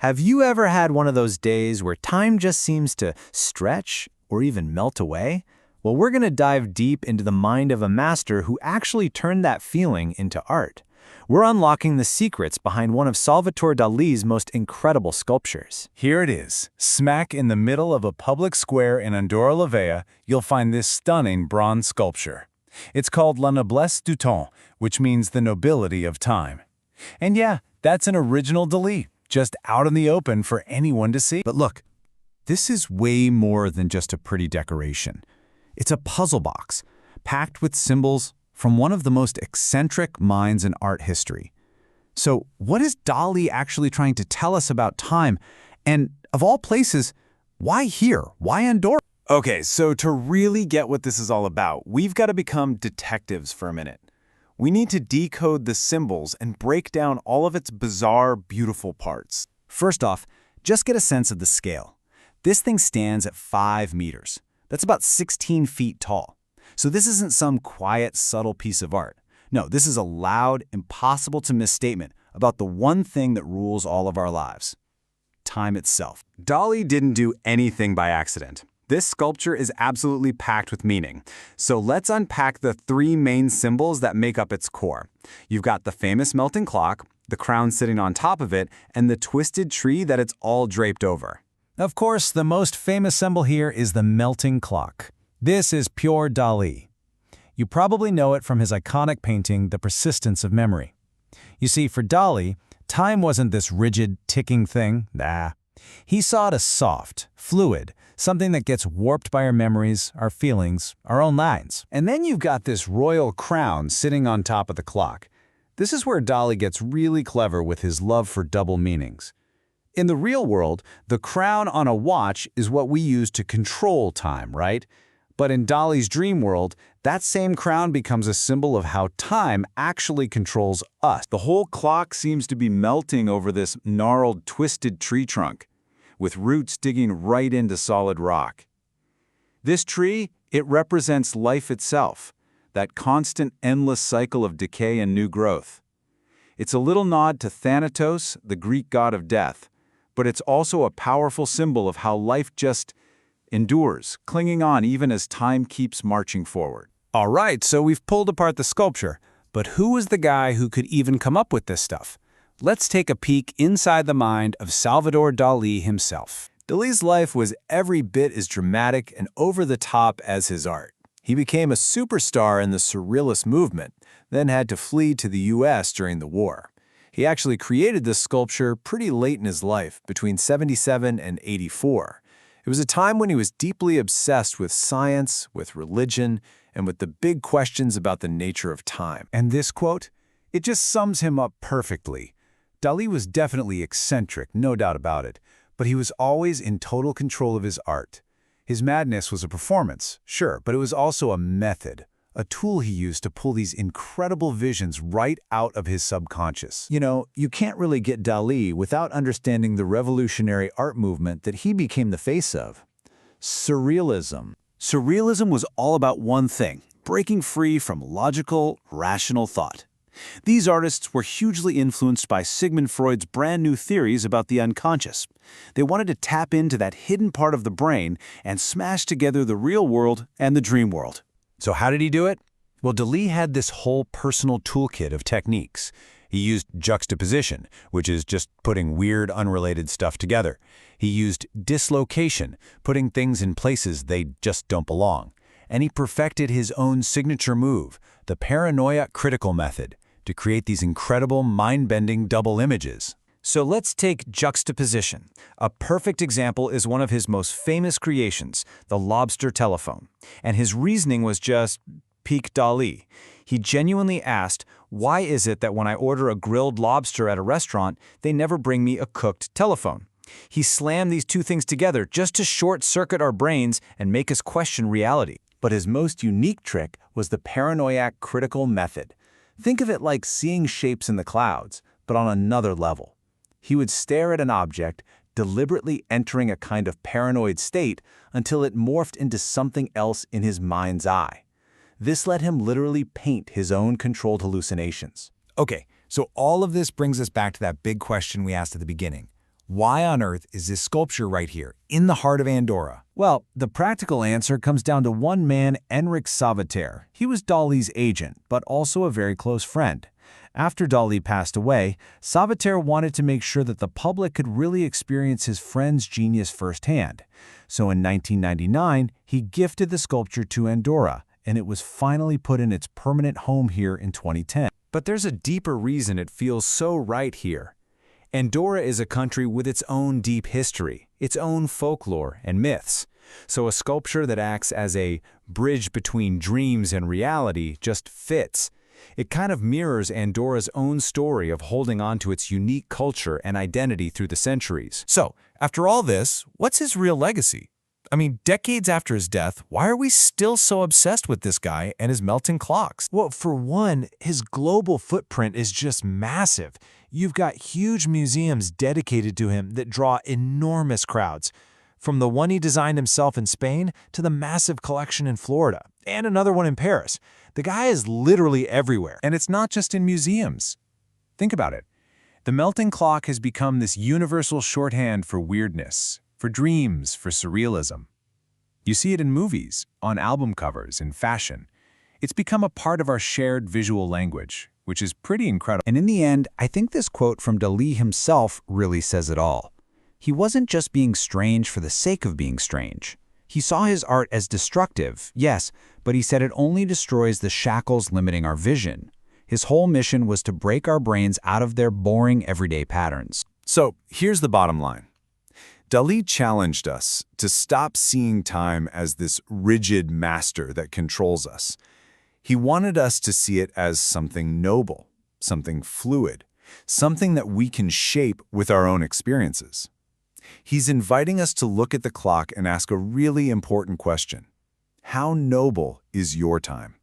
Have you ever had one of those days where time just seems to stretch or even melt away? Well, we're going to dive deep into the mind of a master who actually turned that feeling into art. We're unlocking the secrets behind one of Salvador Dalí's most incredible sculptures. Here it is. Smack in the middle of a public square in Andorra la Vella, you'll find this stunning bronze sculpture. It's called La Noblesse du Temps, which means the nobility of time. And yeah, that's an original Dalí, just out in the open for anyone to see. But look, this is way more than just a pretty decoration. It's a puzzle box, packed with symbols from one of the most eccentric minds in art history. So what is Dalí actually trying to tell us about time? And of all places, why here? Why Andorra? Okay, so to really get what this is all about, we've got to become detectives for a minute. We need to decode the symbols and break down all of its bizarre, beautiful parts. First off, just get a sense of the scale. This thing stands at 5 meters. That's about 16 feet tall. So this isn't some quiet, subtle piece of art. No, this is a loud, impossible-to-miss statement about the one thing that rules all of our lives: time itself. Dalí didn't do anything by accident. This sculpture is absolutely packed with meaning. So let's unpack the 3 main symbols that make up its core. You've got the famous melting clock, the crown sitting on top of it, and the twisted tree that it's all draped over. Of course, the most famous symbol here is the melting clock. This is pure Dalí. You probably know it from his iconic painting, The Persistence of Memory. You see, for Dalí, time wasn't this rigid, ticking thing. Nah. He saw it as soft, fluid, something that gets warped by our memories, our feelings, our own minds. And then you've got this royal crown sitting on top of the clock. This is where Dalí gets really clever with his love for double meanings. In the real world, the crown on a watch is what we use to control time, right? But in Dalí's dream world, that same crown becomes a symbol of how time actually controls us. The whole clock seems to be melting over this gnarled, twisted tree trunk, with roots digging right into solid rock. This tree, it represents life itself, that constant, endless cycle of decay and new growth. It's a little nod to Thanatos, the Greek god of death, but it's also a powerful symbol of how life just endures, clinging on even as time keeps marching forward. All right, so we've pulled apart the sculpture, but who was the guy who could even come up with this stuff? Let's take a peek inside the mind of Salvador Dalí himself. Dalí's life was every bit as dramatic and over-the-top as his art. He became a superstar in the Surrealist movement, then had to flee to the U.S. during the war. He actually created this sculpture pretty late in his life, between 77 and 84. It was a time when he was deeply obsessed with science, with religion, and with the big questions about the nature of time. And this quote? It just sums him up perfectly. Dalí was definitely eccentric, no doubt about it, but he was always in total control of his art. His madness was a performance, sure, but it was also a method, a tool he used to pull these incredible visions right out of his subconscious. You know, you can't really get Dalí without understanding the revolutionary art movement that he became the face of: Surrealism. Surrealism was all about one thing: breaking free from logical, rational thought. These artists were hugely influenced by Sigmund Freud's brand new theories about the unconscious. They wanted to tap into that hidden part of the brain and smash together the real world and the dream world. So how did he do it? Well, Dalí had this whole personal toolkit of techniques. He used juxtaposition, which is just putting weird, unrelated stuff together. He used dislocation, putting things in places they just don't belong. And he perfected his own signature move, the paranoia critical method, to create these incredible, mind-bending double images. So let's take juxtaposition. A perfect example is one of his most famous creations, the lobster telephone. And his reasoning was just peak Dalí. He genuinely asked, why is it that when I order a grilled lobster at a restaurant, they never bring me a cooked telephone? He slammed these two things together just to short-circuit our brains and make us question reality. But his most unique trick was the paranoiac critical method. Think of it like seeing shapes in the clouds, but on another level. He would stare at an object, deliberately entering a kind of paranoid state until it morphed into something else in his mind's eye. This let him literally paint his own controlled hallucinations. Okay, so all of this brings us back to that big question we asked at the beginning. Why on earth is this sculpture right here, in the heart of Andorra? Well, the practical answer comes down to one man, Enric Sabater. He was Dalí's agent, but also a very close friend. After Dalí passed away, Sabater wanted to make sure that the public could really experience his friend's genius firsthand. So in 1999, he gifted the sculpture to Andorra, and it was finally put in its permanent home here in 2010. But there's a deeper reason it feels so right here. Andorra is a country with its own deep history, its own folklore and myths. So a sculpture that acts as a bridge between dreams and reality just fits. It kind of mirrors Andorra's own story of holding on to its unique culture and identity through the centuries. So, after all this, what's his real legacy? I mean, decades after his death, why are we still so obsessed with this guy and his melting clocks? Well, for one, his global footprint is just massive. You've got huge museums dedicated to him that draw enormous crowds, from the one he designed himself in Spain to the massive collection in Florida, and another one in Paris. The guy is literally everywhere. And it's not just in museums. Think about it. The melting clock has become this universal shorthand for weirdness, for dreams, for surrealism. You see it in movies, on album covers, in fashion. It's become a part of our shared visual language, which is pretty incredible. And in the end, I think this quote from Dalí himself really says it all. He wasn't just being strange for the sake of being strange. He saw his art as destructive, yes, but he said it only destroys the shackles limiting our vision. His whole mission was to break our brains out of their boring everyday patterns. So here's the bottom line. Dalí challenged us to stop seeing time as this rigid master that controls us. He wanted us to see it as something noble, something fluid, something that we can shape with our own experiences. He's inviting us to look at the clock and ask a really important question. How noble is your time?